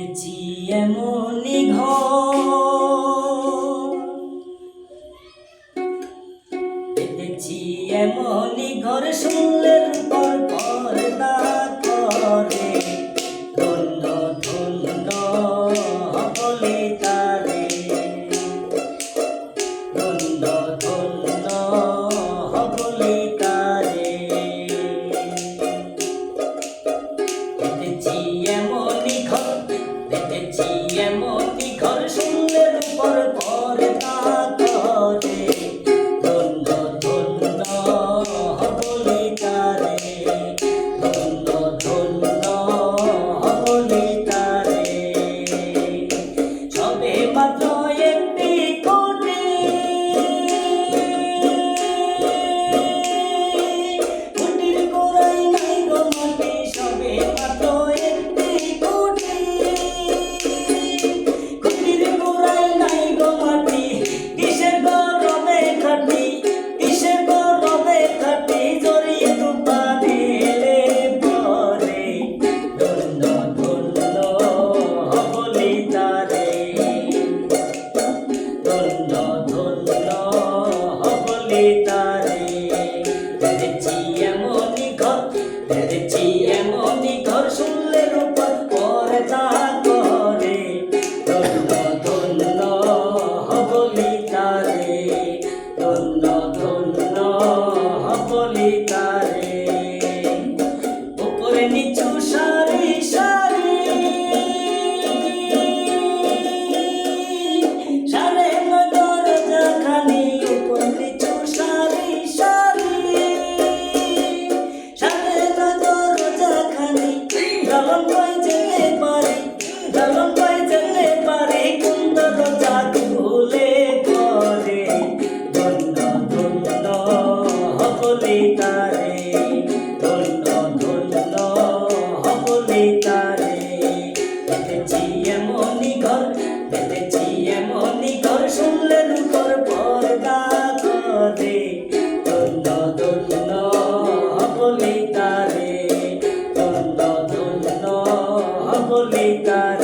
পেতেছি এমনই ঘর, পেতেছি এমনই ঘর, শুনলে রূপর পর্দা করে। ধন্য ধন্য বলে তারে, ধন্য ধন্য বলে তারে। পেতেছি এমনই ঘর, পেতেছি এমনই ঘর, শুনলে রূপর পর্দা করে। ধন্য ধন্য বলে তারে, ধন্য ধন্য বলে তারে। সবে মাত্র একটি কোণে কুটির গোড়ায় নাই গো মাটি, সবে মাত্র একটি কোণে কুটির গোড়ায় নাই গো মাটি। কিসের গরবে খাটি, কিসের গরবে খাটি, জড়িয়ে তুফানে এলে পরে। ধন্য ধন্য বলে তারে, ধন্য ধন্য বলে তারে। পেতেছি এমনই ঘর, পেতেছি এমনই ঘর, শুনলে রূপর পর্দা করে। ধন্য ধন্য বলে তারে, ধন্য ধন্য বলে তারে। উপরে নিচু সারি সারি, সারে দরজা খানি। উপর নিচু সারি সারি, সারে দরজা খানি। লালন পাই যেতে পারি, লালন পাই যেতে পারি, কোন দরজা খুলে করে। ধন্য ধন্য বলে তারে, ধন্য ধন্য বলে তারে। পেতেছি এমনই ঘর, পেতেছি এমনই ঘর, শুনলে রূপর পর্দা করে। ধন্য ধন্য বলে তারে, ধন্য ধন্য বলে তারে।